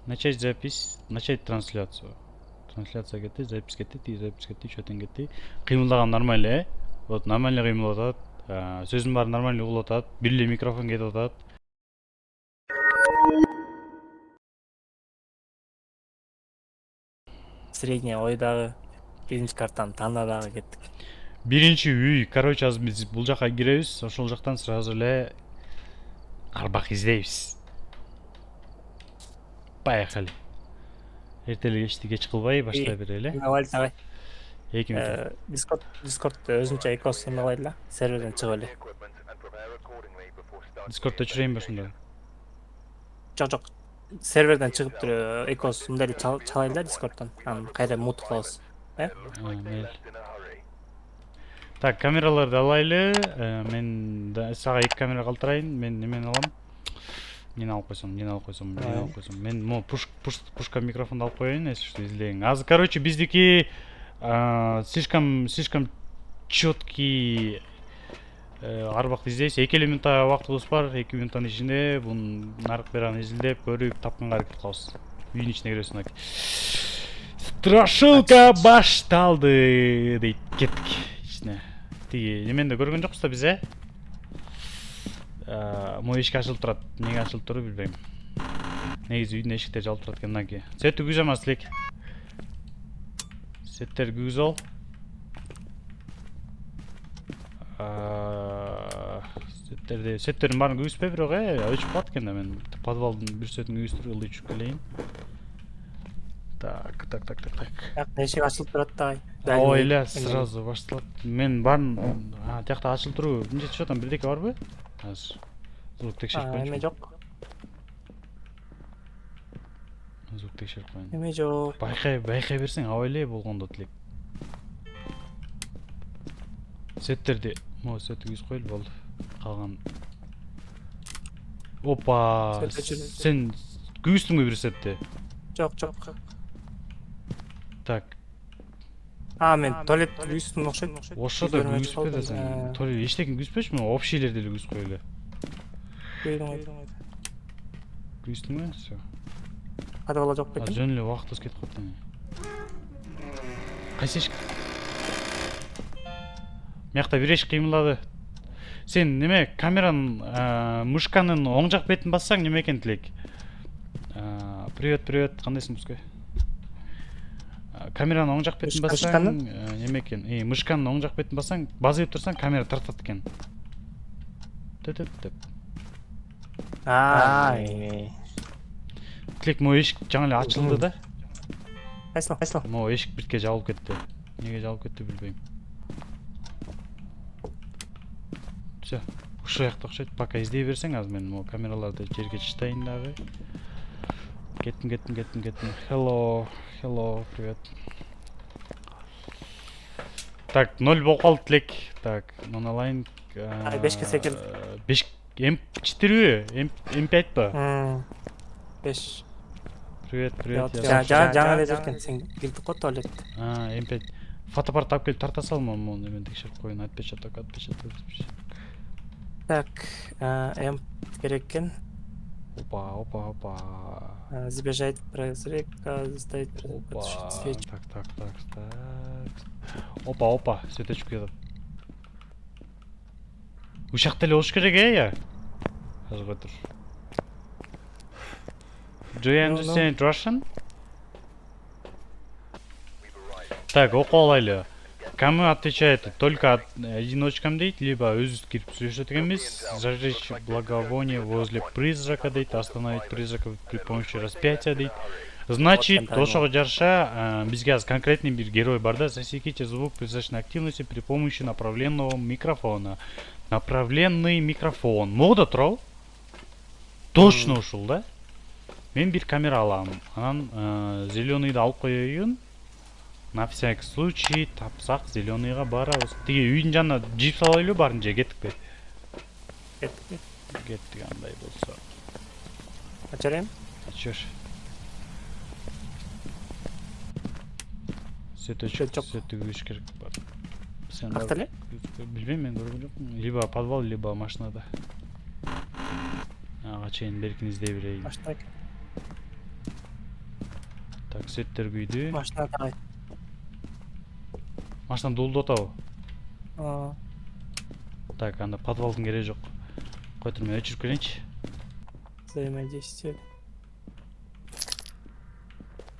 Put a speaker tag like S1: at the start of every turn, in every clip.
S1: Начать запись, начать трансляцию. Трансляция кетти, запись кетти, чөтен кетти. Кыймылдаган нормально, Вот нормально кыймылдап атат. Сөзүм баары нормально угулуп атат. Бир эле микрофон кетип атат.
S2: Средняя ойдагы биринчи картаны таандагы кеттик.
S1: Биринчи үй, короче, азыр биз бул жака киребиз, ошол жактан сразу эле арбак издейбиз. Поехали. Эртеле кечти кеч кылбай баштай берели.
S2: Эмебайт агай.
S1: 2 минут.
S2: Дискордто өзүнчө экос эмебайт эле. Серверден чыгып эле.
S1: Дискордто чырайынбы ошондо?
S2: Жок. Серверден чыгып туруп экос мындай эле чалайлы да Дискордтон. Анан кайра мут кылабыз.
S1: Мейли. Так, камераларды алайлы. Мен сага 2 камера калтырайын. Мен немени алам? Нени алып койсом, Мен могу пушка микрофонду алып коеюн, если что излейин. Азыр, короче, биздики слишком чёткий арбакты издейбиз. 2 минутта убактыбыз бар. 2 минуттан ичинде бунун наркы бераны изилдеп, көрүп, тапканга аракет кылабыз. Үйдүн ичине киребиз. Страшилка башталды дейт. Кеттик ичине. Тиги немени да көргөн жокпуз да биз, Могу эшик ачылып турат. Неге ачылып турду билбейм. Негизи үйдүн эшиктери жабылып турат экен мынакей. Свет күгүз эмес элек. Светтер күгүз ал. Сеттердин баарын күгүзбөй бирок өчүп калат экен да. Мен подвалдын бир светин күгүздүрүп ылдый түшүп келейин. Так.
S2: Эшик ачылып турат да.
S1: Ой эле сразу башталат. Мен баарын тиякта ачылып туруу. Эмне чыгып атам, бирдеке барбы? Азыр звук текшерип коеюнчу.
S2: Эме жок.
S1: Звук текшерип коеюн.
S2: Эме жок.
S1: Байкай берсең аба эле болгондо тилек. Сеттерди, свет күгүз коелу болду. Калган. Опа. Сен күгүздүңбү бир сетти?
S2: Жок.
S1: Так.
S2: Мен туалет күгүздүм окшойт.
S1: Ошо да күгүзбө да сен. Туалет эчтекен күгүзбөчү, общийлерди эле күгүзүп коелу. Күгүздүңбү? Всё.
S2: Подвалда жок бекен.
S1: Жөн эле убактыбыз кетип калды. Кайсы эшик? Мыякта бир эшик кыймылдады. Сен неме камеранын мышканын оң жак бетин бассаң неме экен тилек? Привет, кандайсың Мускай? Камеранын оң жак бетин бассаң неме экен? Мышканын оң жак бетин бассаң, базып турсаң камера тартат экен. Деп. Тилек могу эшик жаңы эле ачылды да.
S2: Кайсыл?
S1: Могу эшик бирке жабылып кетти. Неге жабылып кетти билбейм. Всё. Ушул жакта окшойт. Пока издей берсең, азыр мен могу камераларды жерге чыштайын дагы. Кеттим. Hello, привет. Так, 0 болуп калды тилек. Так, муну алайын.
S2: 5 секинд.
S1: 5 М4бү? М5 ба?
S2: 5.
S1: Привет.
S2: Жаңы эле жеркен сен кирдик го туалет.
S1: М5. Фотоаппарат алып келип тарта салма, муну немен текшерип коеюн. Отпечаток.
S2: Так, М керек экен.
S1: Опа.
S2: Сбежать, прозрек, заставить свечу.
S1: Так. Опа, свет өчүп кетет. Ушакта эле болуш керек, я? Азыр отур. Do you understand Russian? Так, окуп алайлы. Кому отвечает только одиночкам дейт, либо өзүбүз кирип сүйлөшөт экенбиз. Зажечь благовоние возле призрака дейт, остановить призрака при помощи распятия дейт. Значит, ошого жараша бизге азыр конкретный бир герой бар да. Засеките звук призрачной активности при помощи направленного микрофона. Направленный микрофон. Могу да турабы? Точно ушул да? Мен бир камера алам. Анан зеленыйды алып коеюн. На всякий случай тапсак зеленыйга барабыз. Тиги үйдүн жанына джип салайлы барын же кеттикпи? Кеттик андай болсо.
S2: Ачарайм?
S1: Ачыр. Свет күгүз керек бар. Сен
S2: Какта эле?
S1: Билбейм, мен көргөн жокмун. Либо подвал, либо машинада. Ага чейин беркин издей берейин.
S2: Машина.
S1: Так, светтер күйдү.
S2: Машина тарай.
S1: Машина долду атабы.
S2: Aa,
S1: Так, анда подвалдын кереги жок. Кой тур, мен өчүрүп келейинчи.
S2: взаимодействие.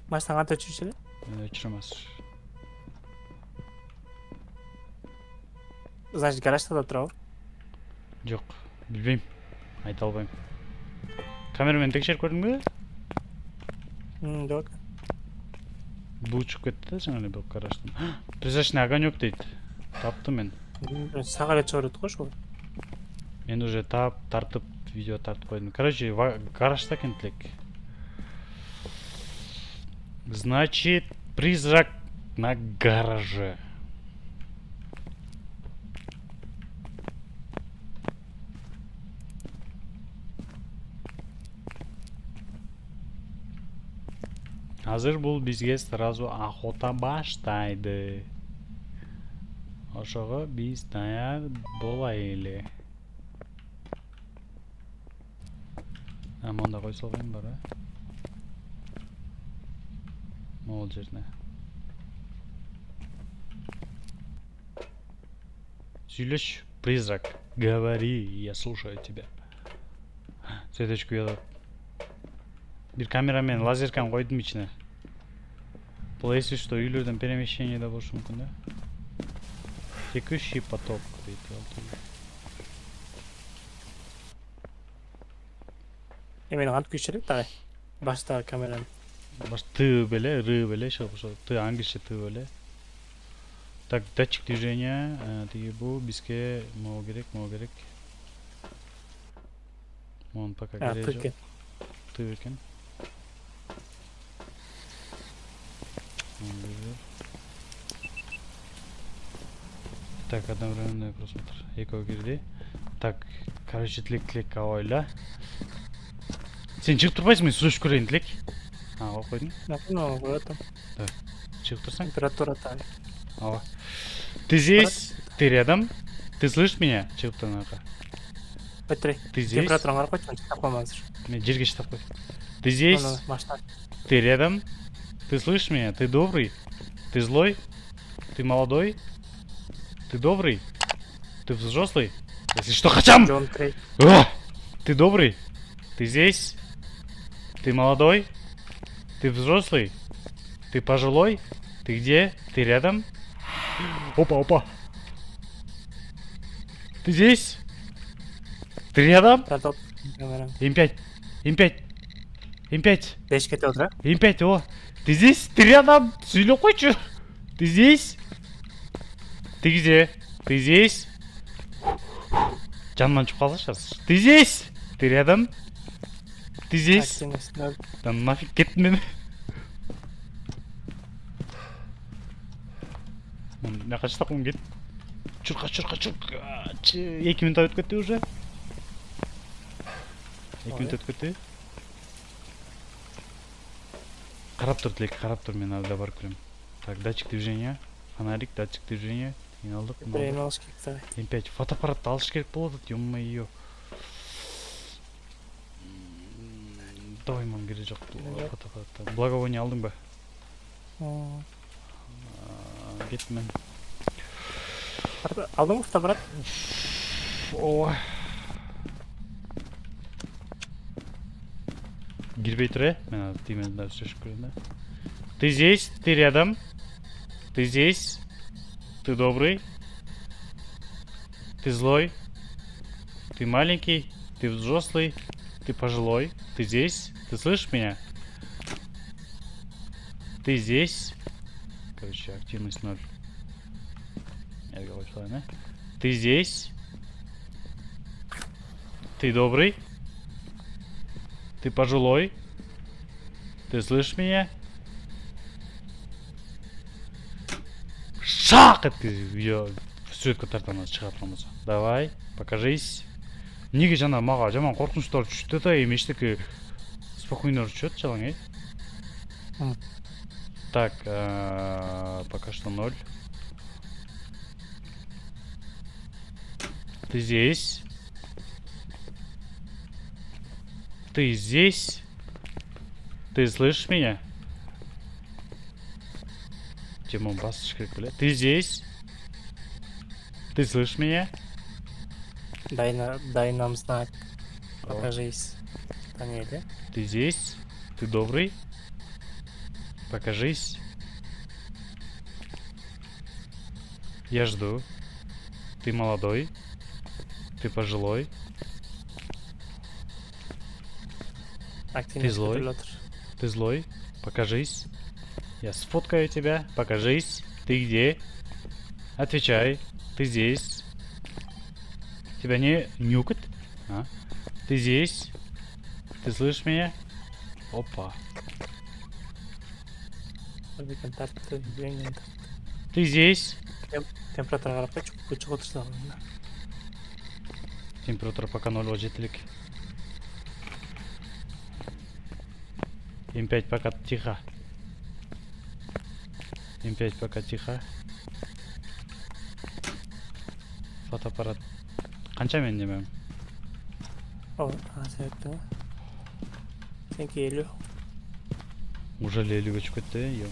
S2: Машина кантип өчүрүшү эле?
S1: Өчүрөм азыр.
S2: Значит, гаражда да турабы?
S1: Жок, билбейм. Айта албайм. Камерамен текшерип көрдүңбү?
S2: Жок.
S1: Бул чыгып кетти да жаңы эле бул гараждан. Призрачный огонек дейт. Таптым мен.
S2: Сага эле чыгып өтүп кош.
S1: Мен уже тартып, видео тартып койдум. Короче, гаражда экен тилек. Значит, призрак на гараже. Азыр бул бизге сразу охота баштайды. Ошого биз даяр болайлы. Монда кой салгайм бар, а? Могул жерине. Сүйлөш, призрак. Говори, я слушаю тебя. Светочку уялат. Бир камерамен лазеркам койдум ичине. Бул если что, үйлөрдөн перемещение да болушу мүмкүн да. Текущий поток дейт.
S2: Эмен кантип күчүрөт дагы? Баштагы камераны.
S1: Баш ты беле, ры беле, ты англисче ты беле. Так, датчик движения, тиги бу бизге могу керек. Мон пока керек жок. Ты экен. Так, одновременный просмотр. Экөө кирди. Так, короче, тилек авайла. Сен чыгып турбайсыңбы, сүйлөшүп көрөйүн тилек. Коюп койдум.
S2: Ну, это
S1: Чыгып турсаң?
S2: температура так.
S1: Ава. Ты здесь? Ты рядом? Ты слышишь меня? Чыгып тур анака.
S2: Өтүрөй.
S1: Ты здесь?
S2: Температураны карап койчу, чыгып коймон азыр.
S1: Мен жерге чыгып кой. Ты здесь?
S2: Машина.
S1: Ты рядом? Ты слышишь меня? Ты добрый? Ты злой? Ты молодой? Ты добрый? Ты взрослый? Если что, хачам!
S2: Джон Крей.
S1: Ты добрый? Ты здесь? Ты молодой? Ты взрослый? Ты пожилой? Ты где? Ты рядом? Опа. Ты здесь? Ты рядом?
S2: Тартып камераны.
S1: М5.
S2: Деш кетип отура.
S1: М5, о. Ты здесь? Ты рядом? Сөйлеп койчу. Ты здесь? Ты где? Ты здесь? Жаныман чыгып калсачы азыр. Ты здесь? Ты рядом? Ты здесь? Да нафиг кеттим мен. Мына чыктым кет. Чурка. 2 минут өтүп кетти уже. 2 минут өтүп кетти. Карап тур, мен алда барып көрөм. Так, датчик движения. Фонарик, датчик движения. Алдык. М5. Фотоаппаратты алыш керек болот, ё-моё. Давай, мам, керек жок фотоаппаратты. Благовоние алдыңбы? Кеттим мен.
S2: Алдыңбы фотоаппарат?
S1: Ой. Кирбей тур, мен тимен сүйлөшүп көрөм да. Ты здесь? Ты рядом? Ты здесь? Ты добрый? Ты злой? Ты маленький? Ты взрослый? Ты пожилой? Ты здесь? Ты слышишь меня? Ты здесь? Короче, активность 0. Я говорю, что она. Ты здесь? Ты добрый? Ты пожилой? Ты слышишь меня? Шак! Это видео сүрөткө тартамыз чыгат болмосо. Давай, покажись. Неге жана мага жаман коркунучтар түштү да, эми эчтеке спокойно чөт жалаң, Так, пока что 0. Ты здесь? Ты здесь? Ты слышишь меня? Тему басыш керек беле. Ты здесь? Ты слышишь меня?
S2: Дай нам знак.
S1: О,
S2: Покажись. Да не, да?
S1: ты здесь? Ты добрый? Покажись. Я жду. Ты молодой? Ты пожилой?
S2: Активность
S1: злой?
S2: көтеріліп отыр.
S1: Ты злой? Покажись. Я сфоткаю тебя. Покажись. Ты где? Отвечай. Ты здесь? Тебя не нюкает? А? Ты здесь? Ты слышишь меня? Опа.
S2: Бірден тартты, бірден
S1: Ты здесь?
S2: температура қарап қойшы, көшіп отырса.
S1: Температура пока 0 жетілік. М5 пока тихо. М5 пока тихо. Фотоаппарат. Қанша мен демем?
S2: О, себепті. Сенке елу.
S1: Уже лелі көшіп кетті.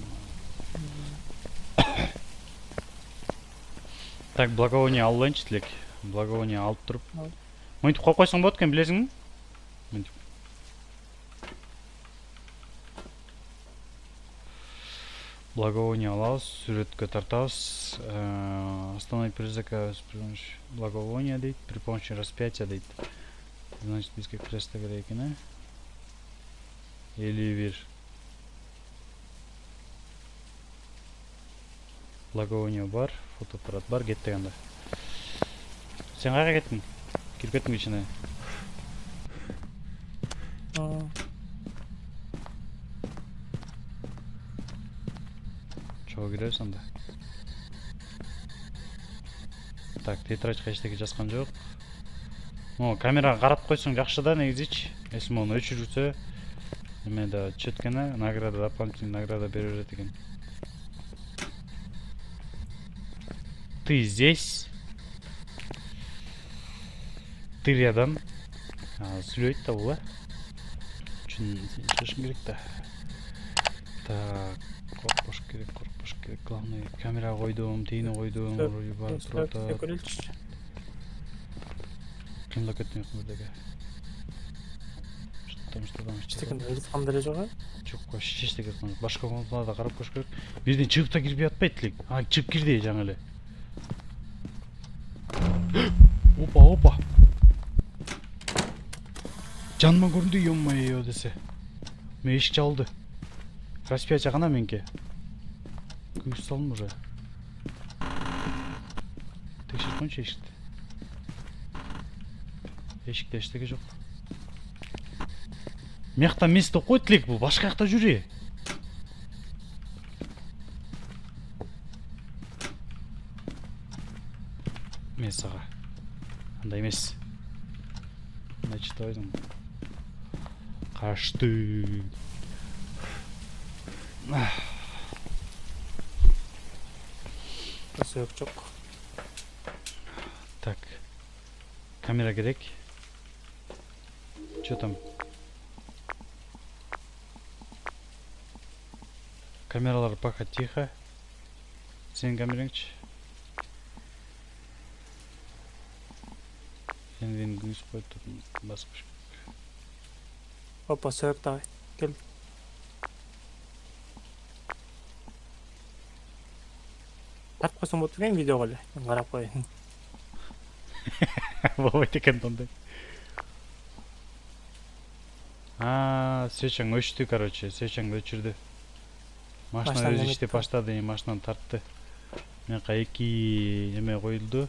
S1: Так, благовоние алайыншы тілек. Благовоние алып тұрып. Мынтіп қойып қойсаң болады екен, білесің бе? Мынтіп. Благовоние алабыз, суретке тартабыз. Остановить призыка при помощи благовония дейді, при помощи распятия дейді. Значит, бізге креста керек екен, а? Или бир. Благовоние бар, фотоаппарат бар, кеттік анда. Сен қайға кеттің? Кіріп кеттің ішіне. Чоға кіресіз анда. Так, тетрадьқа ештеңе жазған жоқ. Камераға қарап қойсаң жақсы да, негізі. Если оны өшірсе, немеде четкені награда, дополнительный награда берер екен. Ты здесь? Ты рядом? Сөйлейді да бұл, Үшін шешім керек та. Так, қорқпаш керек. Главное, камера қойдым, тейіні қойдым, бар тұрады.
S2: Көрелші.
S1: Кімді көттің еқін бірдегі?
S2: Ештекенде өлітқандар жоқ,
S1: Жоқ, ештеңе етқан. Башқа комнаталарда қарап көш керек. Бірден шығып та кірбей атпайды тілек. Шығып кірді жаңа әлі. Опа. Жаныма көрінді, ё-моё десе. Мен ешік жалды. Распятие ғана менке. Көш салым уже. Текшіріп қойыншы ешікті. Ешікте ештеге жоқ. Мияқта место қой тілек бұл, башқа жақта жүре. Мен саға. Андай емес. Значит, ойдың. Қашты.
S2: Сөйік жоқ.
S1: Так. Камера керек. Чё там? Камералар пока тихо. Сенің камераңшы. Сен гүз қойып тұрдың басқыш.
S2: Опа, сөйік давай. Кел. Тартып қойсам болды екен видео қолы. Қарап қойын.
S1: Болмайды екен ондай. Свечаң өшті, короче. Свечаң өшірді. Машина өзі іште баштады, машинаны тартты. Мен екі неме қойылды.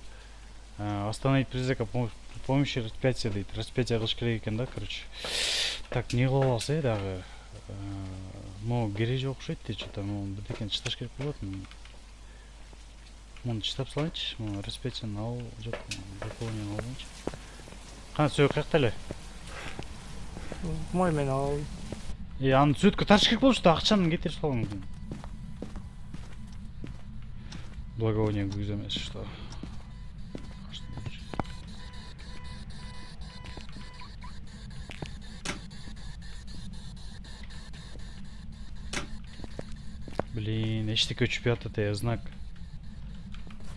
S1: Остановить призыка при помощи распятия дейді. Распятия қылыш керек екен да, короче. Так, не қылып алса дағы. Керек жоқ ұқсайды де, что-то бірдекен чыташ керек болады. Мұны чытап салайыншы. Распятияны ал, жоқ, дополнение алайыншы. Қан сөйік қаяқта әлі?
S2: Мой мен ал.
S1: Аны сөйткі тарш керек болып шықты, ақшаны кетер салың. Благовоние гүз емес, что? Блин, эчтеке өчүп жатат знак.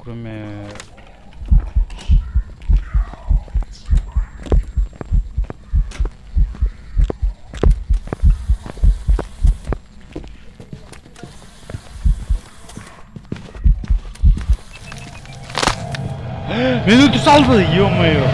S1: Кроме... Мени өтүп салды, ё-моё.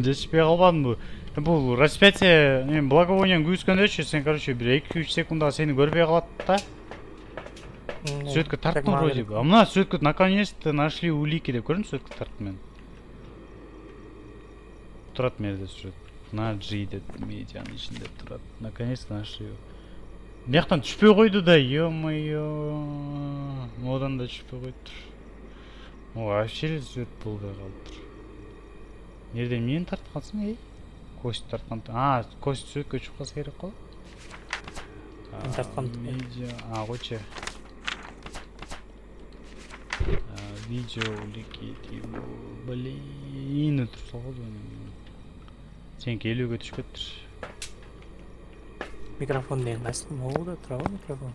S1: Жетишпей калбадымбы? Бул распятие, благовониянын күйүскөндөчү сен, короче, бир 2-3 секундага сени көрбөй калат да. Сүөткө тарттым вроде бы. А мына сүөткө наконец-то нашли улики деп көрдүм, сүөткө тарттым мен. Турат мерде сүөт. На G деп медианын ичинде турат. Наконец-то нашли. Бияктан түшпөй койду да, ё-моё. Модан да түшпөй койду. Вообще сүөт болбой калыптыр. Нерден мени тартып калсың, эй? Кость тарткан. Кость сүөткө чыгып калса керек го.
S2: Тарткан.
S1: Медиа, койчу. Видео улики, блин, өтүп салды. Сеники 50-ге түшкөттүр.
S2: Микрофон деген кайсы? Могулда турабы микрофон?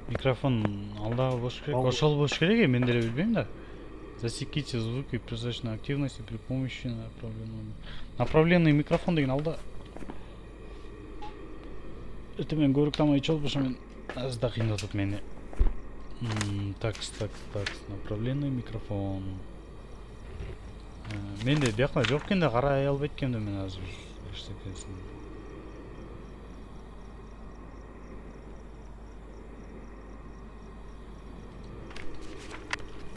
S1: Микрофон алдагы болуш керек. Ошол болуш керек, мен деле билбейм да. Засеките звуки призрачной активности при помощи направленный микрофон деген алда. Это мен көрүк тамай чолбошо мен азда кыйнатат мени. Такс, направленный микрофон. Менде бияка жок экен да, карай албайт экенмин да мен азыр. Эчтекесин.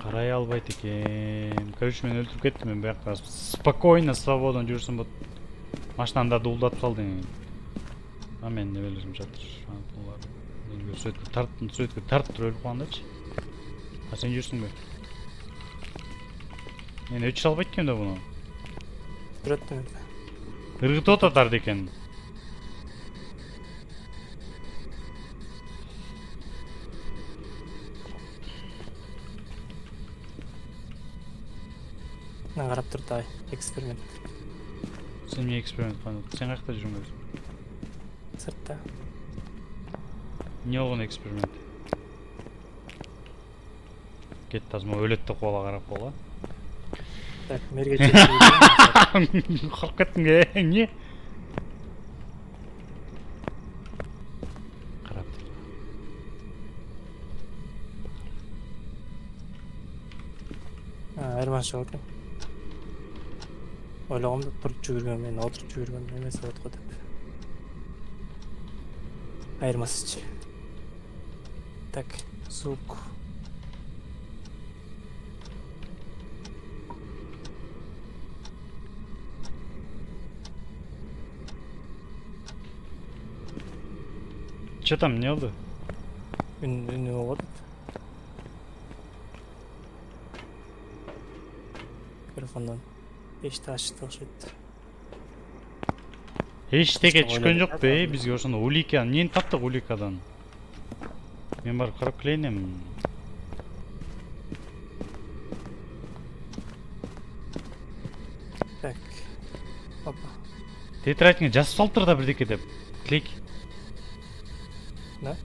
S1: Карай албайт экен. Короче, мен өлтүрүп кеттим, мен бияка спокойно, свободно жүрсүм бут. Машинамды да улдатып салды. А мен небелерим жатыр. Сүөткө тартып туруп өлүп калгандачы. А сен жүрсүңбү? Мен өчүр албайт экенмин да буну.
S2: Жүрөттүм.
S1: Ыргытып атарды экен.
S2: Мен карап турду ай, эксперимент.
S1: Сен эмне эксперимент кылып? Сен каякта жүрүң өзүң?
S2: Сыртта.
S1: Не болгон эксперимент? Кет тазма өлөт деп коела карап койгула.
S2: Так, мерге чейин.
S1: Коркуп кеттим, эмне? Карап тур.
S2: Айырмашы бар экен. Ойлогомду туруп жүгүргөн, мен отуруп жүгүргөн эмес болот го деп. Айырмасычы. Так, звук.
S1: Чё там, не oldu?
S2: Үнү болот. Микрофондон эшти ачты окшойт.
S1: Эчтеке түшкөн жокпу, бизге ошондо улики, эмнени таптык уликадан? Мен барып карап келейин эми.
S2: Так. Опа.
S1: Тетрадьыңа жазып салыптыр да бирдеке деп. Клик.
S2: Да?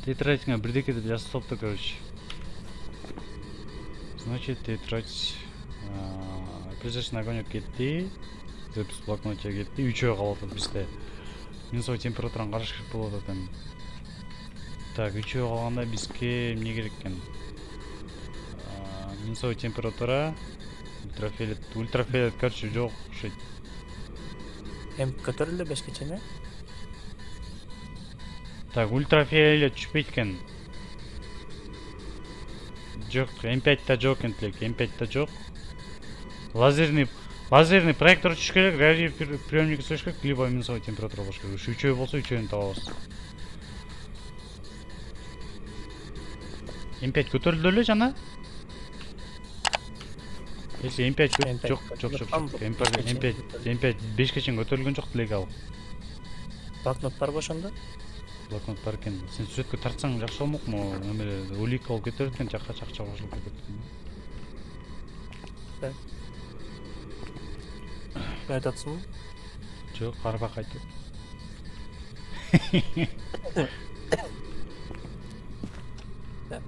S1: Тетрадьыңа бирдеке деп жазып салыптыр, короче. Значит, тетрадь призрачный огонек кетти. Запись блокнотке кетти. 3-өө калып атат бизде. Минусовой температураны караш керек болуп атат эми. Так, 3-өө калганда бизге эмне керек экен? Минусовой температура, ультрафиолет, короче, жок окшойт.
S2: Эм көтөрүлдү 5ке чейин.
S1: Так, ультрафиолет түшпөйт экен. Жок, М5 та жок энтилек, М5 та жок. Лазерный проектор түшүш керек, радиоприемник түшүш керек, либо минусовой температура болуш керек. Үчөө болсо үчөөнү табабыз. М5 көтөрүлдү эле жана? Если М5 жок. М5 5ке чейин көтөрүлгөн жок, делеги ал.
S2: Блокнот бар ошондо?
S1: блокнот бар экен. Сен сүрөткө тартсаң жакшы болмокму? Эмеле улик алып кете берет экен, жакка чакча кошулуп кетет экен.
S2: Ne айтасың?
S1: Жок, арба кайтып.
S2: Так.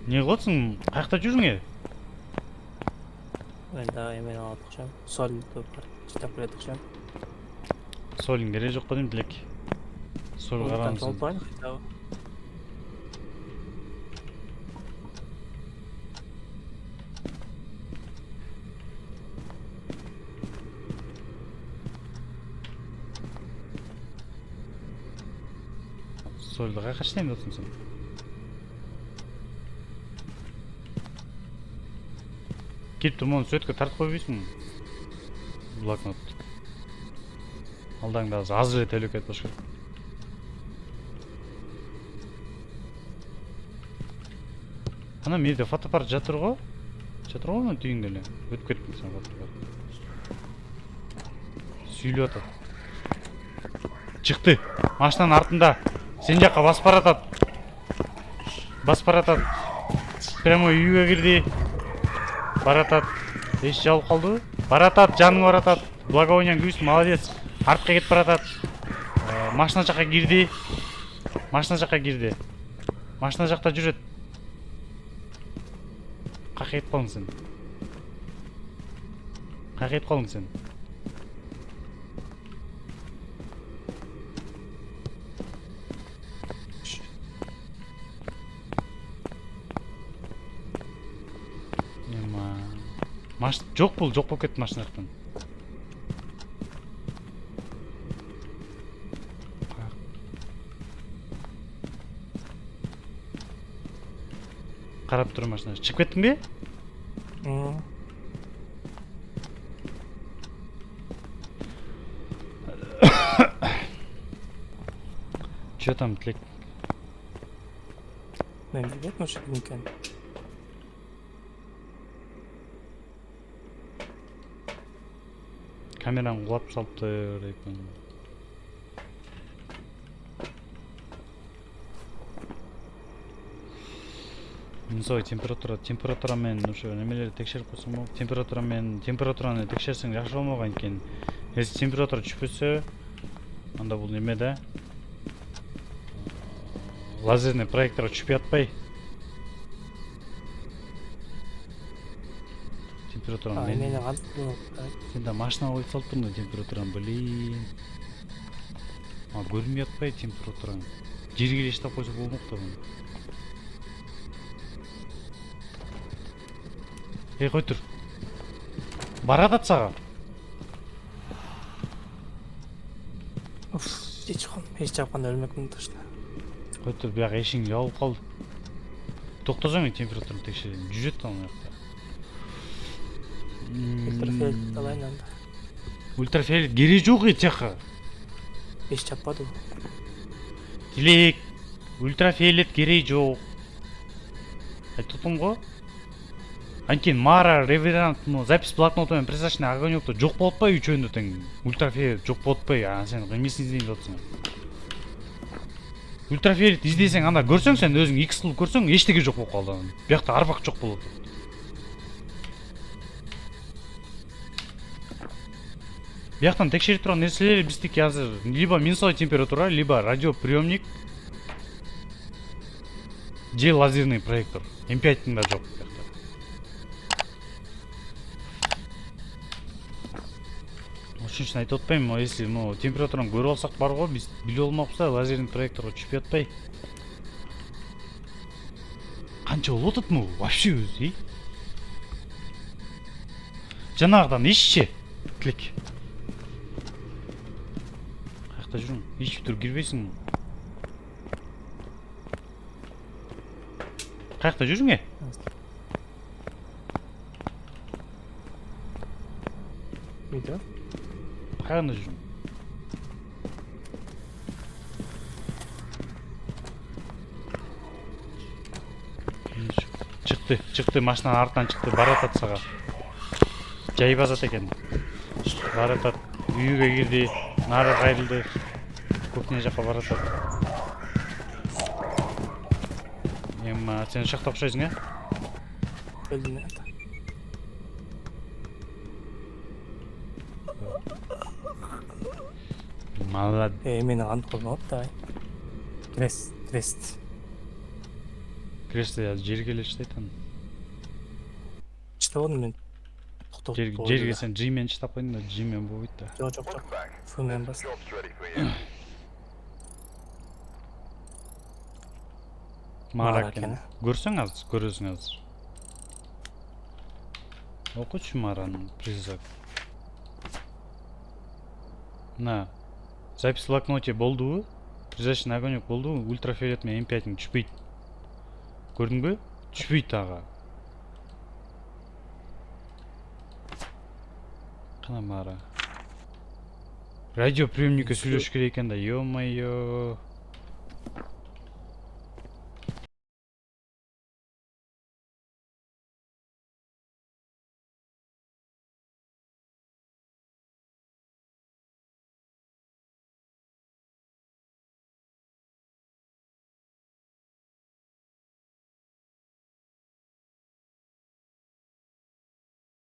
S1: Не кыласың? Каякта жүрүң э?
S2: Ben daha emin alacağım. Sol var. Kitap bırakacağım.
S1: Солдун кереги жок го дейм, Dilek. Сол
S2: Ondan
S1: караңыз.
S2: toplayın kitabı.
S1: Солду каяка иштейм деп атсың сен? Кирип турмун сөткө тартып койбойсуң? Блокнот. Алдаңда аз эле телекет болуш керек. Ана менде фотоаппарат жатыр го. Жатыр го мына түйүңдө эле. Өтүп кеттим сен фотоаппарат. Сүйлөп атат. Чыкты. Машинанын артында. Сен жакка басып баратат. Басып баратат. Прямо үйгө кирди. Баратат. Эш жабылып калдыбы? Баратат, жаның баратат. Благовоняң күбүс, молодец. Артка кетип баратат. Машина жакка кирди. Машина жакка кирди. Машина жакта жүрөт. Каяка кетип калдың сен? Каяка кетип калдың сен? Жок бул, жок болуп кетти машина жактан. Карап тур машина. Чыгып кеттиңби? Чё там, Dilek?
S2: Ben bilmek mi şu mümkün?
S1: Камераны кулатып салыптыр экен. Мынсой температура менен ошо немелерди текшерип койсоң болот. Температураны текшерсең жакшы болмогон экен. Если температура түшпөсө, анда бул неме да? Лазерный проектор түшпөй атпай. Температураны
S2: Aynen aldım.
S1: Сен да машина коюп салыптырмын да температураны, блин. Көрүнбөй атпайбы температураң? Жерге эле иштеп койсо болмок да буну. Кой тур. Баратат сага.
S2: Of, hiç yapmadan ölmek mi taşla?
S1: Кой тур, бияк эшиң жабылып калды. Токтосоң температураны текшерейин. Жүрөт ана жакта.
S2: Ультрафиолет alayın anda.
S1: Ультрафиолет кереги жок жака.
S2: Hiç yapmadım.
S1: Dilek. Ультрафиолет кереги жок. Айтып атам го. Анткени Мара, Реверант, запись блокноту менен призрачный огонёкто жок болуп атпайбы үчөөндө тең. Ультрафиолет жок болуп атпайбы? Сен эмесин издейм деп атсың? Ультрафиолет издесең, анда көрсөң сен өзүң X кылып көрсөң, эчтеке жок болуп калды. Биякта арбак жок болот. Бияктан текшерип турган нерселер биздики азыр либо минусовая температура, либо радиоприемник, же лазерный проектор. M5-тин да жок биякта. Ошон үчүн айтып атпайм, если температураны көрүп алсак бар го, биз билип алмакпыз, лазерный проекторго түшпөй атпай. Канча болуп атат вообще өзү? Жанагыдан ишчи, Dilek. Каякта жүрүң? Ичип туруп кирбейсиң? Каякта жүрүң?
S2: Video.
S1: Каякта жүрүң? Чыкты, машинанын артынан чыкты, баратат сага. Жайып атат экен. Баратат, үйгө кирди, нары кайрылды. Кухня жака баратат. Эми сен ушакта окшойсуң, э?
S2: Өлдүм мен ата.
S1: Молодец.
S2: Мени андык болуп да. Крест.
S1: Кресте жерге эле иштейт анан.
S2: Чыта мен токтоп
S1: Жерге сен G менен чытап койдуң да, G менен болбойт да.
S2: Жок. Фу мен бас. Мара
S1: Мара
S2: экен.
S1: Көрсөң азыр, көрөсүң азыр. Окучу Мараны призак. На. Запись в блокноте болдубу? Призрачный огонек болдубу? Ультрафиолет менен М5 түшпөйт. Көрдүңбү? Түшпөйт ага. Кана Мара. Радиоприемникке сүйлөшүш керек экен да, ё-моё.